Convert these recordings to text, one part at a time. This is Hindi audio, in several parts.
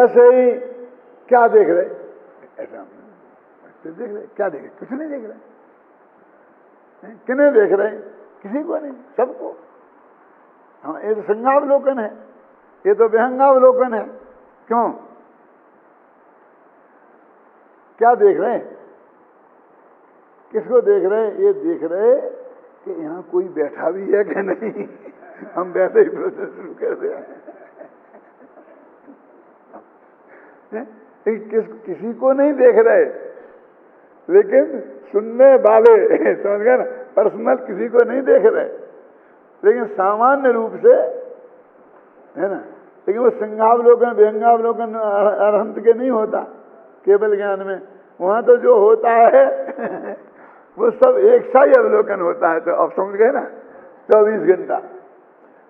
वैसे ही क्या देख रहे, ऐसा देख रहे, क्या देख रहे, कुछ नहीं देख रहे। किन्हें देख रहे हैं? किसी को नहीं, सबको। हाँ, ये तो संज्ञावलोकन है, ये तो विहंगावलोकन है। क्यों? क्या देख रहे हैं? किसको देख रहे हैं? ये देख रहे कि यहाँ कोई बैठा भी है कि नहीं। हम वैसे ही प्रोसेस शुरू कर दे। किसी को नहीं देख रहे, लेकिन सुनने वाले, समझ गए ना, पर्सनल किसी को नहीं देख रहे, लेकिन सामान्य रूप से है ना। लेकिन वो संज्ञावलोकन विहंगावलोकन अरहंत के नहीं होता केवल ज्ञान में। वहां तो जो होता है वो सब एक सा ही अवलोकन होता है। तो अब समझ गए ना, 24 घंटा।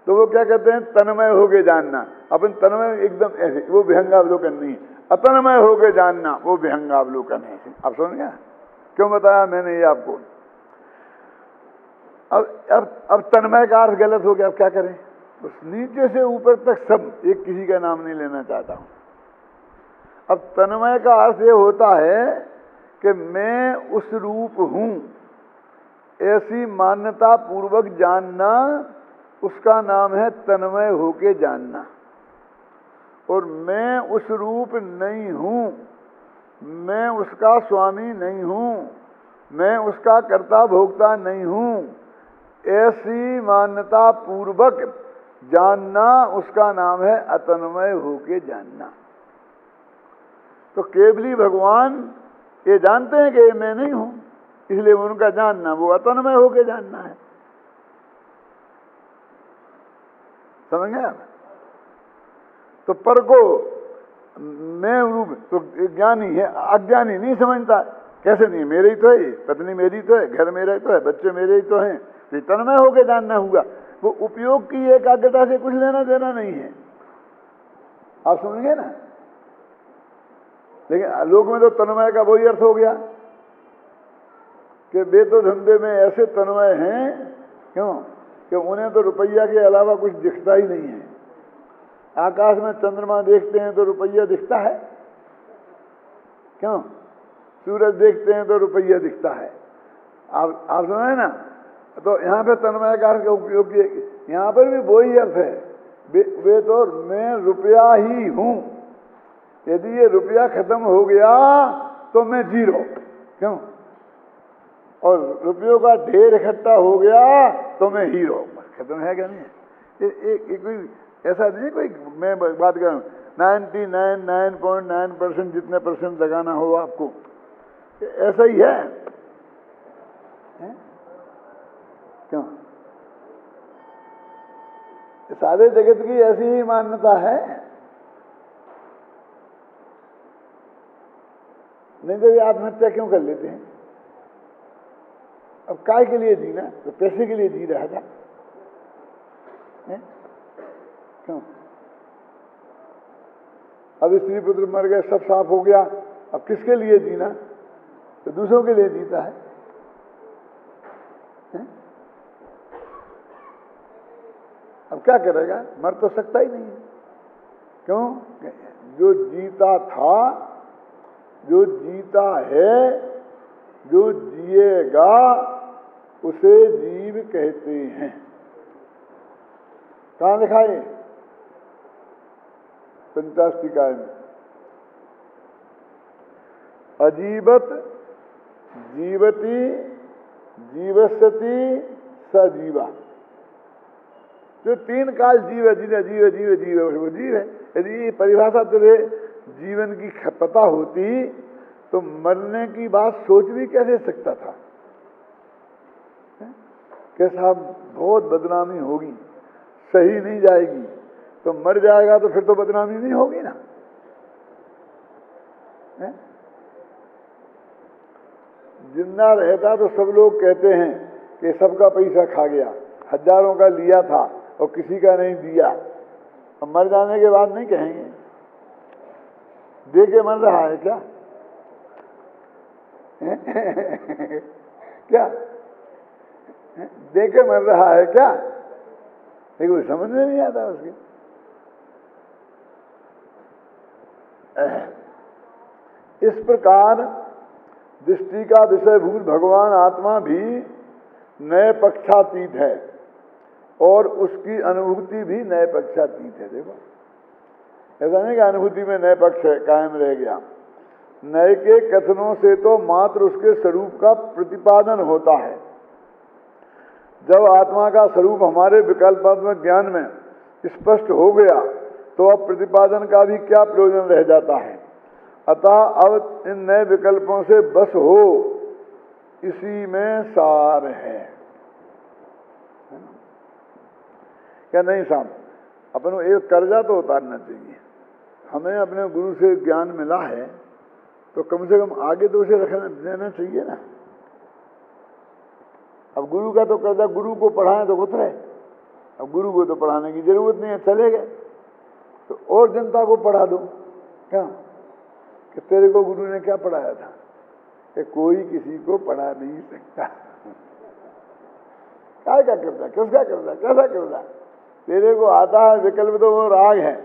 तो वो क्या कहते हैं? तन्मय होके जानना। अपन तन्मय एकदम ऐसे, वो विहंगावलोकन नहीं। अतन्मय होके जानना वो विहंगावलोकन है। आप समझ गए? क्यों बताया मैंने ये आपको? अब तन्मय का अर्थ गलत हो गया, अब क्या करें? उस नीचे से ऊपर तक सब, एक किसी का नाम नहीं लेना चाहता हूं। अब तन्मय का अर्थ ये होता है कि मैं उस रूप हूं, ऐसी मान्यता पूर्वक जानना, उसका नाम है तन्मय होके जानना। और मैं उस रूप नहीं हूं, मैं उसका स्वामी नहीं हूं, मैं उसका कर्ता भोक्ता नहीं हूं, ऐसी मान्यता पूर्वक जानना, उसका नाम है अतन्मय होके जानना। तो केवली भगवान ये जानते हैं कि मैं नहीं हूं, इसलिए उनका जानना वो अतन्मय होके जानना है। समझ गए आप? तो पर को मैं रूप, तो ज्ञानी है, अज्ञानी नहीं समझता। कैसे नहीं? मेरे ही तो है, पत्नी मेरी तो है, घर मेरा ही तो है, बच्चे मेरे ही तो हैं। तो तन्मय होके जानना हुआ। वो उपयोग की एकाग्रता से कुछ लेना देना नहीं है। आप समझेंगे ना? लेकिन लोक में तो तन्मय का वही अर्थ हो गया कि वे तो धंधे में ऐसे तन्मय हैं। क्यों? कि उन्हें तो रुपया के अलावा कुछ दिखता ही नहीं है। आकाश में चंद्रमा देखते हैं तो रुपया दिखता है। क्यों? सूरज देखते हैं तो रुपया दिखता है। आप समझे ना? तो यहाँ पे तन्मय का अर्थ उपयोग किए, यहाँ पर भी वही अर्थ है। वे तो मैं रुपया ही हूं। यदि ये रुपया खत्म हो गया तो मैं जीरो। क्यों? और रुपयों का ढेर इकट्ठा हो गया तो मैं हीरो। बस खत्म है क्या? नहीं कोई ऐसा नहीं, कोई मैं बात कर रहा हूँ 99.9% जितने परसेंट लगाना हो आपको, ऐसा ही है? क्यों? सारे जगत की ऐसी ही मान्यता है। नहीं तो ये आत्महत्या क्यों कर लेते हैं? अब काय के लिए जीना? तो पैसे के लिए जी रहा था। क्यों? अब स्त्री पुत्र मर गए, सब साफ हो गया, अब किसके लिए जीना? तो दूसरों के लिए जीता है। अब क्या करेगा? मर तो सकता ही नहीं है। क्यों? जो जीता था, जो जीता है, जो जिएगा, उसे जीव कहते हैं। कहाँ लिखा है? पंचाष्टिकाय में। अजीवत जीवती जीवस्यति सजीवा। जो 3 काल जीव है, जीव जीव जीव जीव है, वो जीव है। यदि ये परिभाषा तुझे जीवन की पता होती तो मरने की बात सोच भी कैसे सकता था? कैसा बहुत बदनामी होगी, सही नहीं जाएगी। तो मर जाएगा तो फिर तो बदनामी नहीं होगी ना? जिंदा रहता तो सब लोग कहते हैं कि सबका पैसा खा गया, हजारों का लिया था और किसी का नहीं दिया। अब मर जाने के बाद नहीं कहेंगे। दे के मर रहा है क्या? क्या दे के मर रहा है क्या? लेकिन समझ में नहीं आता उसके। इस प्रकार दृष्टि का विषयभूत भगवान आत्मा भी नए पक्षातीत है और उसकी अनुभूति भी नए पक्षातीत है। देखो, ऐसा नहीं कि अनुभूति में नए पक्ष है, कायम रह गया। नए के कथनों से तो मात्र उसके स्वरूप का प्रतिपादन होता है। जब आत्मा का स्वरूप हमारे विकल्पात्मक ज्ञान में स्पष्ट हो गया तो अब प्रतिपादन का भी क्या प्रयोजन रह जाता है। अतः अब इन नए विकल्पों से बस हो, इसी में सार है। क्या नहीं साहब, अपन को एक कर्जा तो उतारना चाहिए। हमें अपने गुरु से ज्ञान मिला है तो कम से कम आगे तो उसे रखना देना चाहिए ना। अब गुरु का तो कर्जा गुरु को पढ़ाएं तो उतरे, अब गुरु को तो पढ़ाने की जरूरत नहीं है, चले गए तो और जनता को पढ़ा दो। क्या कि तेरे को गुरु ने क्या पढ़ाया था कि कोई किसी को पढ़ा नहीं सकता। क्या कर्जा, किसका कर्जा, कैसा कर्जा? तेरे को आता है विकल्प तो वो राग है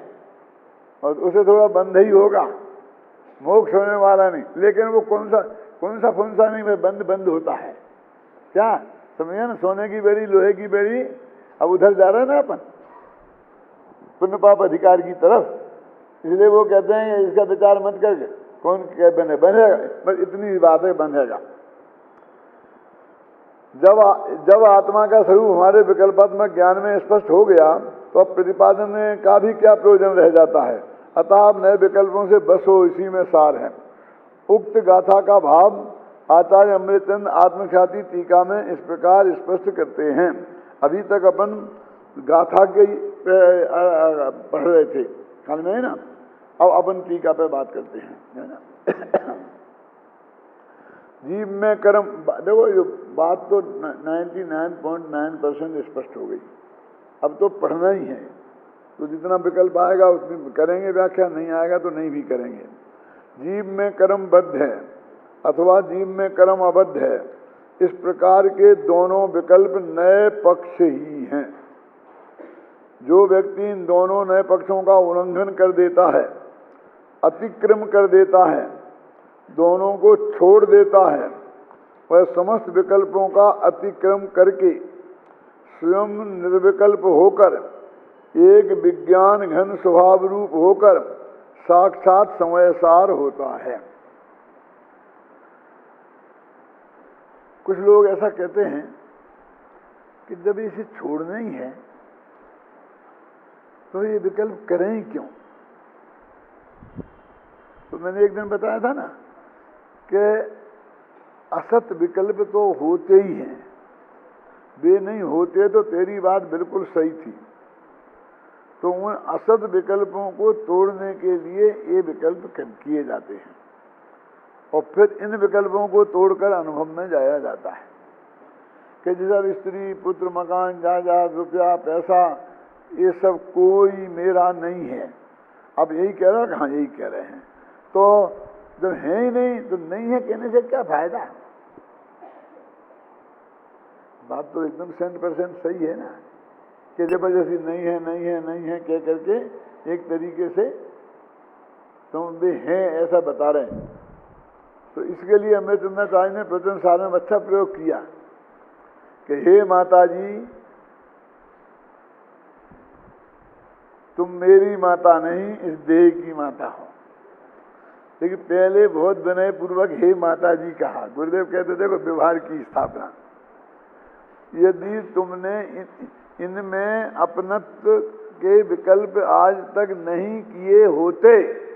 और उसे थोड़ा बंद ही होगा, मोक्ष होने वाला नहीं। लेकिन वो कौन सा फुंसा नहीं में बंद होता है। क्या समझे ना, सोने की बेड़ी लोहे की बेड़ी, अब उधर जा रहे हैं ना अपन पुण्य पाप अधिकार की तरफ। इसलिए वो कहते हैं कि इसका विचार मत करके कौन क्या बनेगा, बस इतनी बात है, बंधेगा। जब आत्मा का स्वरूप हमारे विकल्पात्मक ज्ञान में स्पष्ट हो गया तो अब प्रतिपादन का भी क्या प्रयोजन रह जाता है। अतः अब नए विकल्पों से बस हो, इसी में सार है। उक्त गाथा का भाव आचार्य अमृतचंद आत्मख्याति टीका में इस प्रकार स्पष्ट करते हैं। अभी तक अपन गाथा के पढ़ रहे थे, ख्याल में है ना। अब अपन टीका पे बात करते हैं, है ना। जीव में कर्म, देखो ये बात तो 99.9% स्पष्ट हो गई। अब तो पढ़ना ही है, तो जितना विकल्प आएगा उतनी करेंगे व्याख्या, नहीं आएगा तो नहीं भी करेंगे। जीव में कर्म बद्ध है अथवा जीव में कर्म अबद्ध है, इस प्रकार के दोनों विकल्प नए पक्ष ही हैं। जो व्यक्ति इन दोनों नए पक्षों का उल्लंघन कर देता है, अतिक्रम कर देता है, दोनों को छोड़ देता है, वह समस्त विकल्पों का अतिक्रम करके स्वयं निर्विकल्प होकर एक विज्ञान घन स्वभाव रूप होकर साक्षात समयसार होता है। कुछ लोग ऐसा कहते हैं कि जब इसे छोड़ना ही है तो ये विकल्प करें ही क्यों। तो मैंने एक दिन बताया था ना कि असत विकल्प तो होते ही हैं, वे नहीं होते तो तेरी बात बिल्कुल सही थी। तो उन असत विकल्पों को तोड़ने के लिए ये विकल्प किए जाते हैं और फिर इन विकल्पों को तोड़कर अनुभव में जाया जाता है कि जैसा स्त्री पुत्र मकान जायदाद रुपया पैसा ये सब कोई मेरा नहीं है। अब यही कह रहे हैं, हाँ यही कह रहे हैं। तो जब है ही नहीं तो नहीं है कहने से क्या फायदा। बात तो एकदम 100% सही है ना कि जबरदस्ती नहीं है नहीं है नहीं है कह करके एक तरीके से तुम भी हैं ऐसा बता रहे हैं। तो इसके लिए अमृतचंद्राचार्य ने प्रवचन सार में अच्छा प्रयोग किया कि हे माता जी, तुम मेरी माता नहीं इस देह की माता हो। लेकिन पहले बहुत विनय पूर्वक हे माता जी कहा। गुरुदेव कहते देखो व्यवहार की स्थापना, यदि तुमने इनमें अपनत्व के विकल्प आज तक नहीं किए होते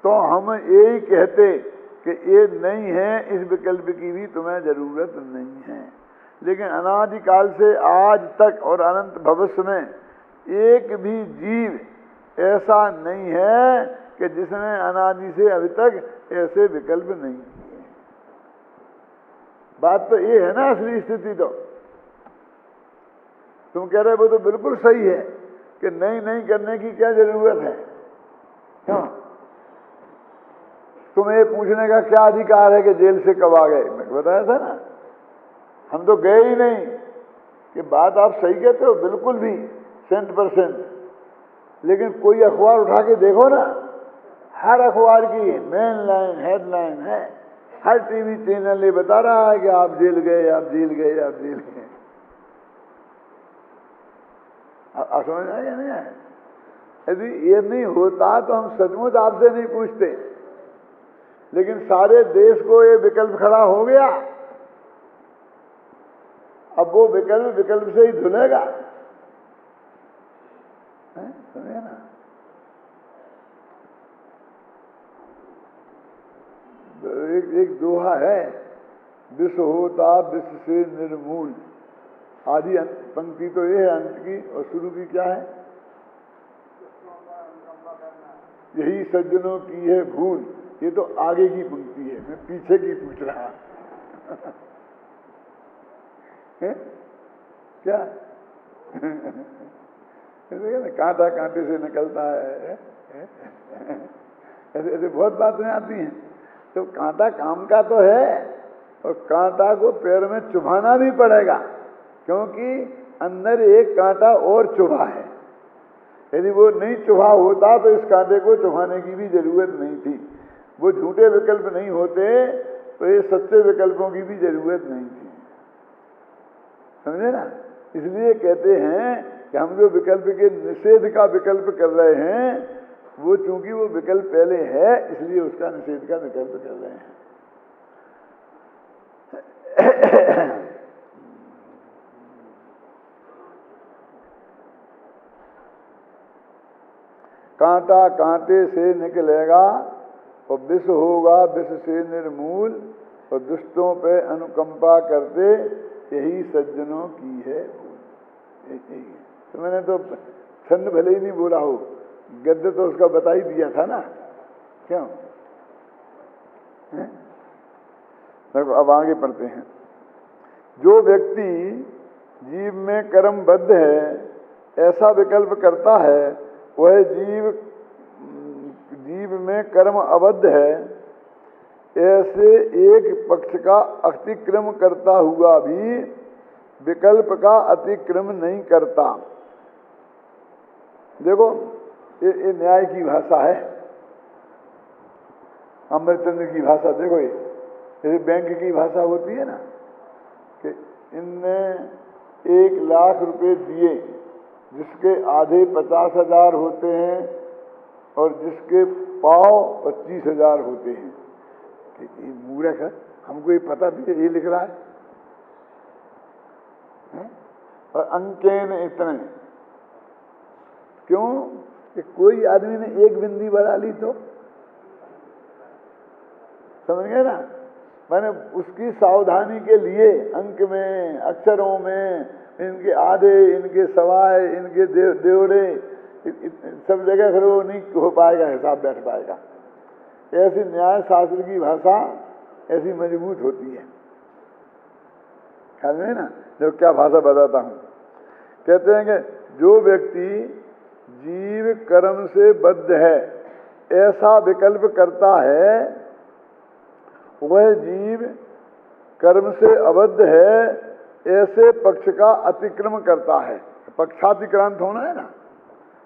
तो हम यही कहते कि ये नहीं है, इस विकल्प की भी तुम्हें जरूरत नहीं है। लेकिन अनादिकाल से आज तक और अनंत भविष्य में एक भी जीव ऐसा नहीं है कि जिसने अनादि से अभी तक ऐसे विकल्प नहीं किए। बात तो ये है ना असली स्थिति। तो तुम कह रहे वो तो बिल्कुल सही है कि नहीं करने की क्या जरूरत है। क्यों? तुम्हें पूछने का क्या अधिकार है कि जेल से कब आ गए। मैं बताया था ना, हम तो गए ही नहीं। कि बात आप सही कहते हो बिल्कुल भी 100%। लेकिन कोई अखबार उठा के देखो ना हर अखबार की मेन लाइन हेडलाइन है, हर टीवी चैनल ये बता रहा है कि आप जेल गए, आप जेल गए, आप जेल गए। आप समझ आएगा नहीं आए? यदि ये नहीं होता तो हम सचमुच आपसे नहीं पूछते, लेकिन सारे देश को ये विकल्प खड़ा हो गया, अब वो विकल्प से ही धुलेगा, समझे ना? एक दोहा है, विष होता विष से निर्मूल। आदि पंक्ति तो ये है अंत की, और शुरू की क्या है? यही सज्जनों की है भूल। ये तो आगे की पंक्ति है, मैं पीछे की पूछ रहा है क्या? कांटा कांटे से निकलता है, ऐसे ऐसे बहुत बातें आती हैं। तो कांटा काम का तो है, और कांटा को पैर में चुभाना भी पड़ेगा, क्योंकि अंदर एक कांटा और चुभा है। यदि वो नहीं चुभा होता तो इस कांटे को चुभाने की भी जरूरत नहीं थी। वो झूठे विकल्प नहीं होते तो ये सच्चे विकल्पों की भी जरूरत नहीं थी, समझे ना? इसलिए कहते हैं कि हम जो विकल्प के निषेध का विकल्प कर रहे हैं, वो चूंकि वो विकल्प पहले है, इसलिए उसका निषेध का विकल्प कर रहे हैं। कांटा कांटे से निकलेगा और विष होगा विष से निर्मूल, और दुष्टों पे अनुकंपा करते यही सज्जनों की है भूल। तो मैंने तो छंद भले ही नहीं बोला हो, गद्य तो उसका बता ही दिया था ना, क्यों? देखो अब आगे पढ़ते हैं। जो व्यक्ति जीव में कर्मबद्ध है, ऐसा विकल्प करता है, वह जीव में कर्म अबद्ध है, ऐसे एक पक्ष का अतिक्रम करता हुआ भी विकल्प का अतिक्रम नहीं करता। देखो ये न्याय की भाषा है, अमरचंद्र की भाषा। देखो ये बैंक की भाषा होती है ना, कि इनने 1 लाख रुपए दिए, जिसके आधे 50,000 होते हैं और जिसके पाव 25,000 होते हैं। ये मूर्ख है, हमको ये पता भी है, ये लिख रहा है? और अंकेन इतने, क्यों? कि कोई आदमी ने एक बिंदी बढ़ा ली तो, समझ गए ना? मैंने उसकी सावधानी के लिए अंक में, अक्षरों में, इनके आधे, इनके सवाए, इनके देवड़े, सब जगह फिर वो नहीं हो पाएगा, हिसाब बैठ पाएगा। ऐसी न्याय शास्त्र की भाषा ऐसी मजबूत होती है, ख्याल में ना? जो क्या भाषा बताता हूं, कहते हैं कि जो व्यक्ति जीव कर्म से बद्ध है, ऐसा विकल्प करता है, वह जीव कर्म से अबद्ध है, ऐसे पक्ष का अतिक्रम करता है। पक्षातिक्रांत होना है ना,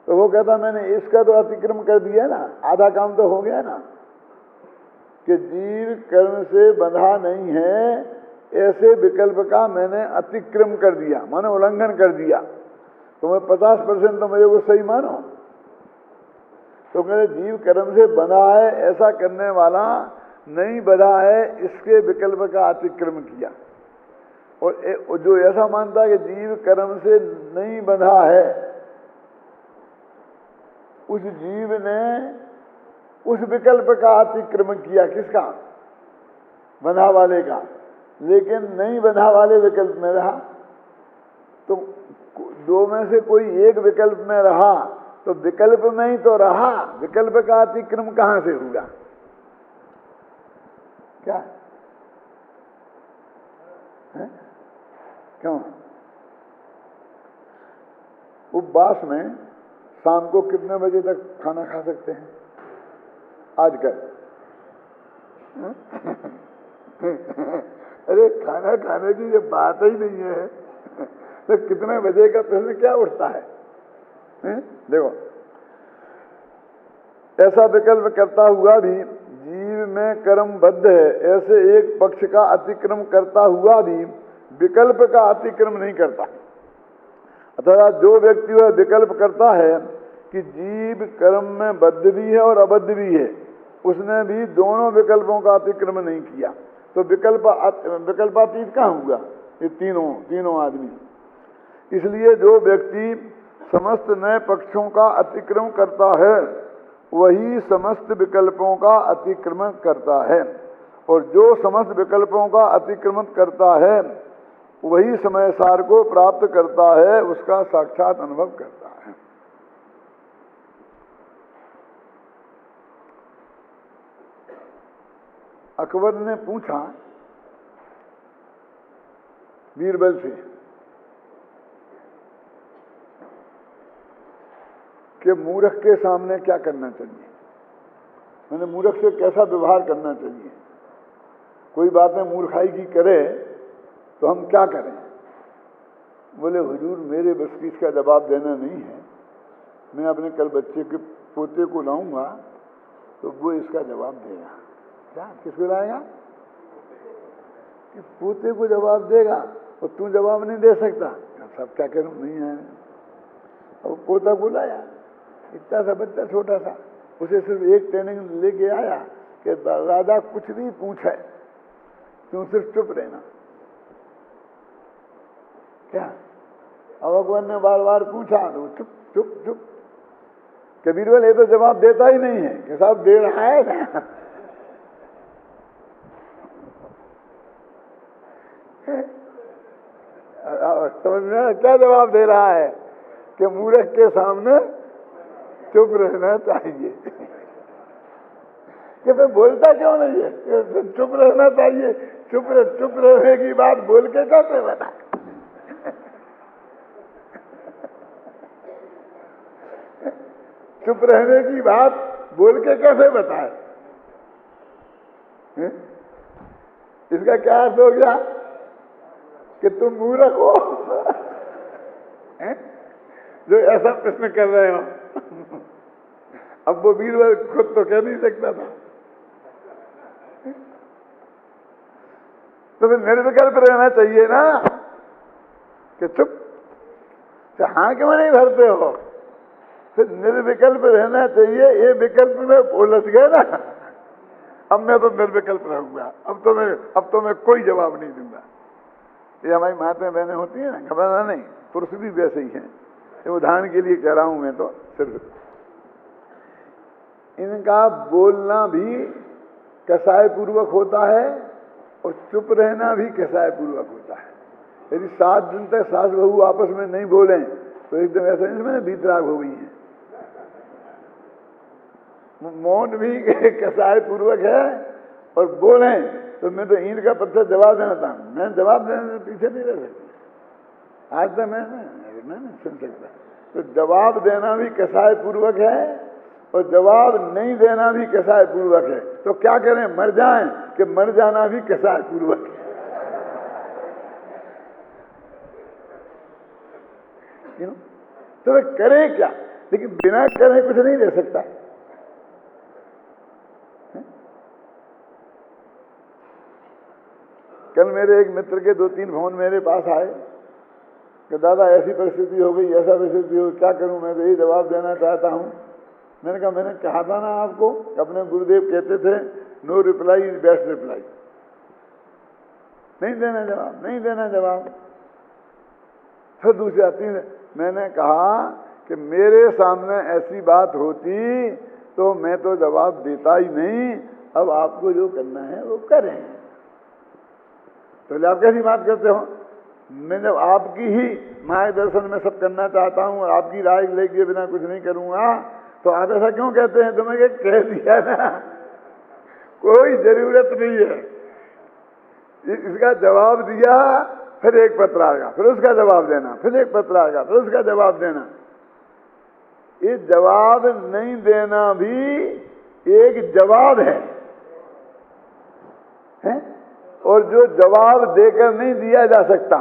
तो वो कहता मैंने इसका तो अतिक्रम कर दिया ना, आधा काम तो हो गया ना, कि जीव कर्म से बंधा नहीं है, ऐसे विकल्प का मैंने अतिक्रम कर दिया, माने उल्लंघन कर दिया। तो मैं 50% तो मेरे को सही मानो। तो कहते जीव कर्म से बंधा है, ऐसा करने वाला नहीं बंधा है, इसके विकल्प का अतिक्रम किया। और जो ऐसा मानता है कि जीव कर्म से नहीं बंधा है, उस जीव ने उस विकल्प का अतिक्रमण किया। किसका? बंधा वाले का। लेकिन नहीं बंधा वाले विकल्प में रहा, तो दो में से कोई एक विकल्प में रहा, तो विकल्प में ही तो रहा, विकल्प का अतिक्रम कहां से हुआ? क्या है? क्यों? उपवास में शाम को कितने बजे तक खाना खा सकते हैं आजकल? अरे खाना खाने की ये बात ही नहीं है। तो कितने बजे का प्रश्न क्या उठता है? देखो, ऐसा विकल्प करता हुआ भी जीव में कर्मबद्ध है, ऐसे एक पक्ष का अतिक्रम करता हुआ भी विकल्प का अतिक्रम नहीं करता। अर्थात जो व्यक्ति वह विकल्प करता है कि जीव कर्म में बद्ध भी है और अबद्ध भी है, उसने भी दोनों विकल्पों का अतिक्रमण नहीं किया, तो विकल्पातीत कहाँ हुआ? ये तीनों आदमी। इसलिए जो व्यक्ति समस्त नए पक्षों का अतिक्रमण करता है वही समस्त विकल्पों का अतिक्रमण करता है, और जो समस्त विकल्पों का अतिक्रमण करता है वही समय सार को प्राप्त करता है, उसका साक्षात अनुभव करता है। अकबर ने पूछा बीरबल से कि मूर्ख के सामने क्या करना चाहिए, मैंने मूर्ख से कैसा व्यवहार करना चाहिए, कोई बातें मूर्खाई की करे तो हम क्या करें? बोले हुजूर मेरे बस की इसका जवाब देना नहीं है, मैं अपने कल बच्चे के पोते को लाऊंगा तो वो इसका जवाब देगा। क्या किसको लाएगा? कि पोते को जवाब देगा, और तू जवाब नहीं दे सकता। सब क्या करूं, नहीं है। और पोता को लाया, इतना सा बच्चा छोटा सा, उसे सिर्फ एक ट्रेनिंग लेके आया कि राजा कुछ भी पूछे तू सिर्फ चुप रहना। क्या अब अकबर ने बार बार पूछा तो चुप चुप चुप। कि बीरबल ये तो जवाब देता ही नहीं है, कि साहब दे रहा है ना। समझ में क्या जवाब दे रहा है? कि मूर्ख के सामने चुप रहना चाहिए। कि मैं बोलता क्यों नहीं है? चुप रहना चाहिए। चुप रहने की बात बोल के कैसे बता? चुप रहने की बात बोल के कैसे बताए? इसका क्या अर्थ हो गया? कि तुम मूर्ख हो जो ऐसा प्रश्न कर रहे हो। अब वो बीरबल खुद तो कह नहीं सकता था, तो फिर निर्विकल्प रहना चाहिए ना कि चुप। तो हाँ क्यों नहीं भरते हो? फिर निर्विकल्प रहना चाहिए। ये विकल्प में उलझ गए ना, अब मैं तो निर्विकल्प रहूंगा, अब तो मैं कोई जवाब नहीं दूंगा। ये हमारी माताएं बहनें होती हैं ना, घबराना नहीं, पुरुष भी वैसे ही हैं। ये उदाहरण के लिए कह रहा हूं मैं, तो सिर्फ इनका बोलना भी कसाय पूर्वक होता है और चुप रहना भी कसाय पूर्वक होता है। यदि 7 दिन तक सास बहू आपस में नहीं बोले तो एकदम ऐसा नहीं वीतराग हो गई है। मौन भी कसाय पूर्वक है, और बोले तो मैं तो ईंट का पत्थर जवाब देना था, मैं जवाब देने से पीछे नहीं रह सकता। आज तक मैं नहीं सुन सकता। तो जवाब देना भी कसाय पूर्वक है और जवाब नहीं देना भी कसाय पूर्वक है। तो क्या करें, मर जाएं कि मर जाना भी कसाय पूर्वक है? क्यों? तो वे करें क्या? लेकिन बिना करे कुछ नहीं रह सकता। कल मेरे एक मित्र के 2-3 फोन मेरे पास आए कि दादा ऐसी परिस्थिति हो गई, ऐसा परिस्थिति हो, क्या करूं? मैं तो यही जवाब देना चाहता हूं। मैंने कहा मैंने कहा था ना आपको, अपने गुरुदेव कहते थे no reply is best reply. नहीं देना जवाब, नहीं देना जवाब। फिर दूसरी आती है, मैंने कहा कि मेरे सामने ऐसी बात होती तो मैं तो जवाब देता ही नहीं, अब आपको जो करना है वो करें। तो आप कैसी बात करते हो? मैं जब आपकी ही मार्गदर्शन में सब करना चाहता हूं और आपकी राय लेके बिना कुछ नहीं करूंगा, तो आप ऐसा क्यों कहते हैं? तुम्हें कह दिया ना, कोई जरूरत नहीं है। इसका जवाब दिया, फिर एक पत्र आएगा, फिर उसका जवाब देना, फिर एक पत्र आएगा, फिर उसका जवाब देना। ये जवाब नहीं देना भी एक जवाब है? और जो जवाब देकर नहीं दिया जा सकता,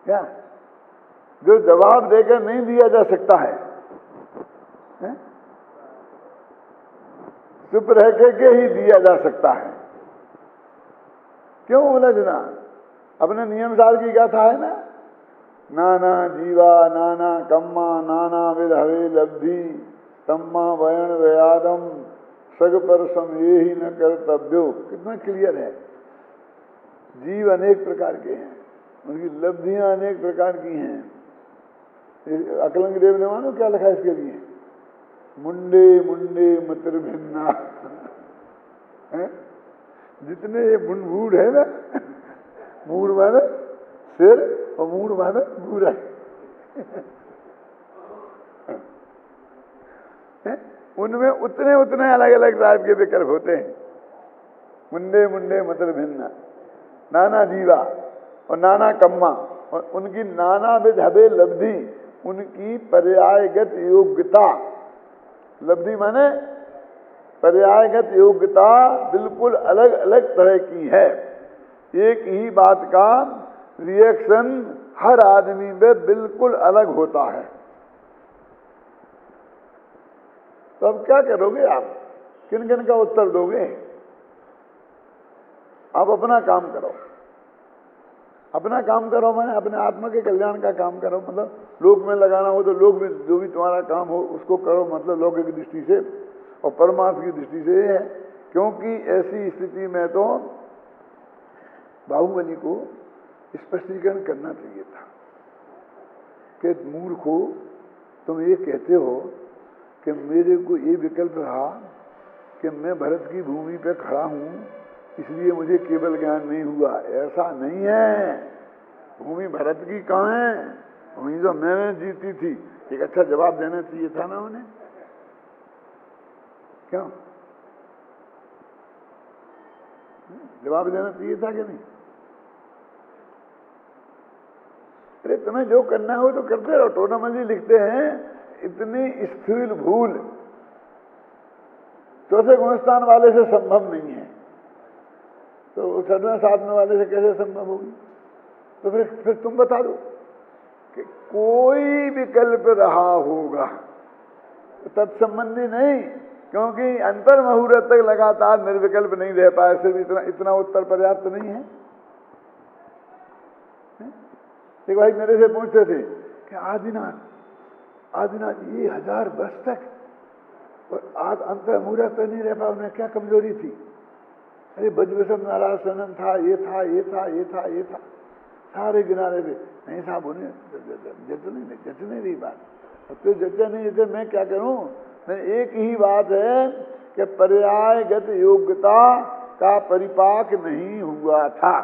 क्या जो जवाब देकर नहीं दिया जा सकता है? चुप रह के ही दिया जा सकता है। क्यों उलझना? अपने नियम सार की गाथा है ना, नाना जीवा नाना कम्मा नाना विध हवे लब्धि तम्मा वयण व्यादम सग पर सम ये ही न कर्तव्यो। कितना क्लियर है। जीव अनेक प्रकार के हैं, उनकी लब्धियां अनेक प्रकार की हैं। अकलंग देव ने मानो क्या लिखा इसके लिए, मुंडे मुंडे मतिर भिन्ना। जितने ये मूड है ना, मूड माने सिर और मूड माने बुरा, उनमें उतने उतने अलग अलग टाइप के विकल्प होते हैं। मुंडे मुंडे मतिर भिन्ना, नाना जीवा और नाना कम्मा, और उनकी नाना विध हवे लब्धि, उनकी पर्यायगत योग्यता। लब्धि माने पर्यायगत योग्यता बिल्कुल अलग अलग तरह की है। एक ही बात का रिएक्शन हर आदमी में बिल्कुल अलग होता है। तो अब क्या करोगे आप? किन किन का उत्तर दोगे? आप अपना काम करो। अपना काम करो माने अपने आत्मा के कल्याण का काम करो। मतलब लोक में लगाना हो तो लोक में जो भी तुम्हारा काम हो उसको करो, मतलब लौकिक दृष्टि से, और परमार्थ की दृष्टि से है। क्योंकि ऐसी स्थिति में तो बाहुबली को स्पष्टीकरण करना चाहिए था कि मूर्खो, तुम ये कहते हो कि मेरे को ये विकल्प रहा कि मैं भरत की भूमि पे खड़ा हूं इसलिए मुझे केवल ज्ञान नहीं हुआ। ऐसा नहीं है। भूमि भरत की कहाँ है? भूमि तो मैंने जीती थी। एक अच्छा जवाब देना चाहिए था ना उन्हें। क्यों जवाब देना चाहिए था कि नहीं? अरे तुम्हें जो करना हो तो करते रहो। टोनामल जी लिखते हैं, इतनी स्थूल भूल चौथे गुणस्थान वाले से संभव नहीं है, तो छठवें सातवें वाले से कैसे संभव होगी? तो फिर तुम बता दो कि कोई विकल्प रहा होगा तत्संबंधी नहीं, क्योंकि अंतर मुहूर्त तक लगातार निर्विकल्प नहीं रह पाए। सिर्फ इतना उत्तर पर्याप्त नहीं है। एक भाई मेरे से पूछते थे कि आदिनाथ ये 1000 वर्ष तक और आज अंतर मुहूर्त तक नहीं रह पाया, उन्हें क्या कमजोरी थी? अरे बजविषम नारायण था, ये था, ये था, ये था, ये था, सारे गिना रहे थे। नहीं साहब, उन्हें जचने रही बात। अब तो जचा नहीं जैसे मैं क्या करूं? मैं एक ही बात है कि पर्यायगत योग्यता का परिपाक नहीं हुआ था।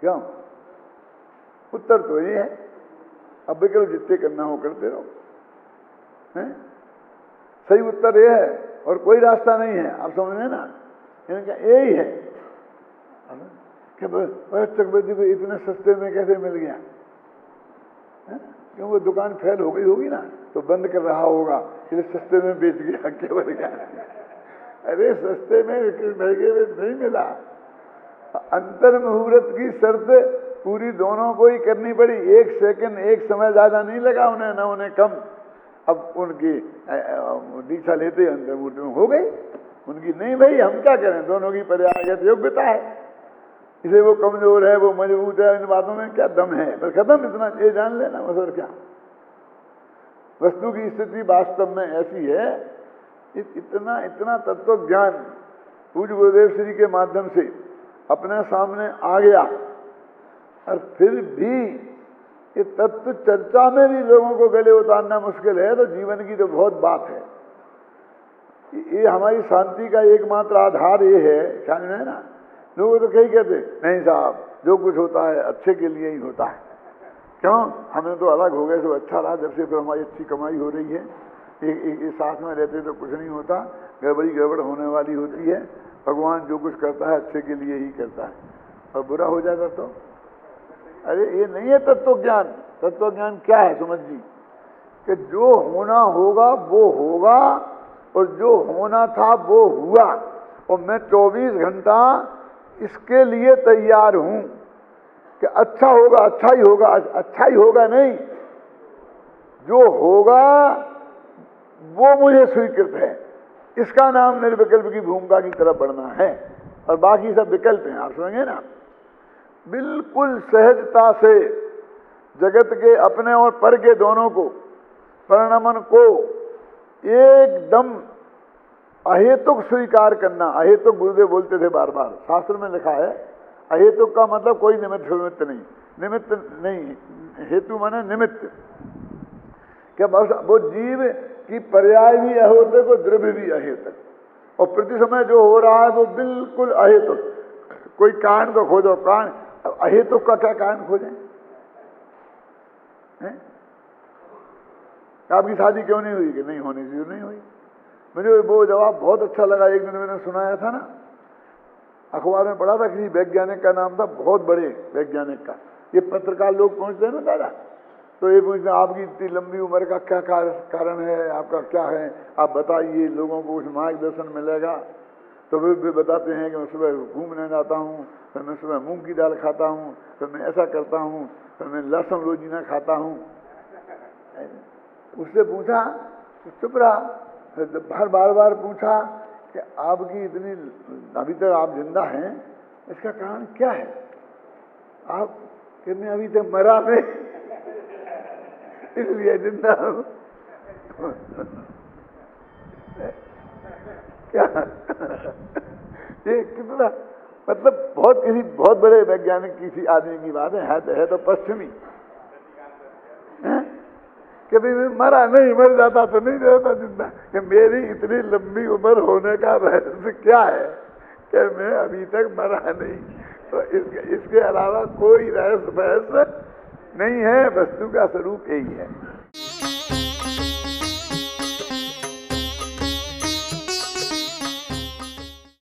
क्यों? उत्तर तो ये है। अब विकल्प जितने करना हो करते रहो। सही उत्तर ये है और कोई रास्ता नहीं है। आप समझे ना? इनका यही है कि चक्रवर्ती को इतने सस्ते में कैसे मिल गया? क्यों? वो दुकान फेल हो गई होगी ना, तो बंद कर रहा होगा, इसलिए सस्ते में बेच गया, केवल गया। अरे सस्ते में महंगे में नहीं मिला। अंतर मुहूर्त की शर्त पूरी दोनों को ही करनी पड़ी। एक सेकंड, एक समय ज्यादा नहीं लगा उन्हें, ना उन्हें कम। अब उनकी दीक्षा लेते अंतर मुहूर्त में हो गई, उनकी नहीं भाई, हम क्या करें? दोनों की पर्यायगत योग्यता है, इसे वो कमजोर है, वो मजबूत है, इन बातों में क्या दम है? बस खत्म, इतना ये जान लेना बस। और क्या? वस्तु की स्थिति वास्तव में ऐसी है। इतना तत्व ज्ञान पूज्य गुरुदेव श्री के माध्यम से अपने सामने आ गया, और फिर भी ये तत्व चर्चा में भी लोगों को गले उतारना मुश्किल है, तो जीवन की तो बहुत बात है। ये हमारी शांति का एकमात्र आधार ये है, ख्याल में है ना? लोग तो कई कहते नहीं साहब, जो कुछ होता है अच्छे के लिए ही होता है। क्यों? हमें तो अलग हो गए तो अच्छा रहा, जब से फिर हमारी अच्छी कमाई हो रही है। एक साथ में रहते तो कुछ नहीं होता, गड़बड़ होने वाली होती है। भगवान जो कुछ करता है अच्छे के लिए ही करता है, और बुरा हो जाता तो अरे ये नहीं है तत्व ज्ञान। तत्व ज्ञान क्या है समझ जी? कि जो होना होगा वो होगा, और जो होना था वो हुआ, और मैं 24 घंटा इसके लिए तैयार हूं कि अच्छा होगा, अच्छा ही होगा, अच्छा ही होगा नहीं, जो होगा वो मुझे स्वीकृत है। इसका नाम निर्विकल्प की भूमिका की तरफ बढ़ना है, और बाकी सब विकल्प हैं। आप समझेंगे ना? बिल्कुल सहजता से जगत के अपने और पर के दोनों को, परिणमन को एकदम अहेतुक स्वीकार करना। अहेतुक गुरुदेव बोलते थे बार बार, शास्त्र में लिखा है अहेतुक का मतलब कोई निमित्त नहीं, निमित्त नहीं, हेतु माने निमित्त। क्या वो जीव की पर्याय भी अहेतुक और द्रव्य भी अहेतुक, और प्रति समय जो हो रहा है वो बिल्कुल अहेतुक। कोई कारण तो खोजो, कारण अहेतुक का क्या कारण खोजें? आपकी शादी क्यों नहीं हुई? कि नहीं होनी चाहिए, नहीं हुई। मुझे वो जवाब बहुत अच्छा लगा। एक दिन मैंने सुनाया था ना, अखबार में पढ़ा था, किसी वैज्ञानिक का नाम था, बहुत बड़े वैज्ञानिक का। ये पत्रकार लोग पहुंचते हैं ना दादा, तो ये पूछते हैं आपकी इतनी लंबी उम्र का क्या कारण है, आपका क्या है, आप बताइए, लोगों को कुछ मार्गदर्शन मिलेगा। तो वे बताते हैं कि मैं सुबह घूमने जाता हूँ, फिर मैं सुबह मूंग की दाल खाता हूँ, फिर मैं ऐसा करता हूँ, फिर मैं लहसुन रोजीना खाता हूँ। उससे पूछा तो चुप रहा। फिर बार बार पूछा कि आपकी इतनी अभी तक आप जिंदा हैं, इसका कारण क्या है? आप कि मैं अभी तक मरा नहीं, इसलिए जिंदा हूं। क्या ये कितना मतलब बहुत बड़े वैज्ञानिक किसी आदमी की बात है तो पश्चिमी कि भाई मैं मरा नहीं, मर जाता तो नहीं रहता जिंदा। कि मेरी इतनी लंबी उम्र होने का रहस्य क्या है कि मैं अभी तक मरा नहीं। तो इसके अलावा कोई रहस्य नहीं है, वस्तु का स्वरूप यही है।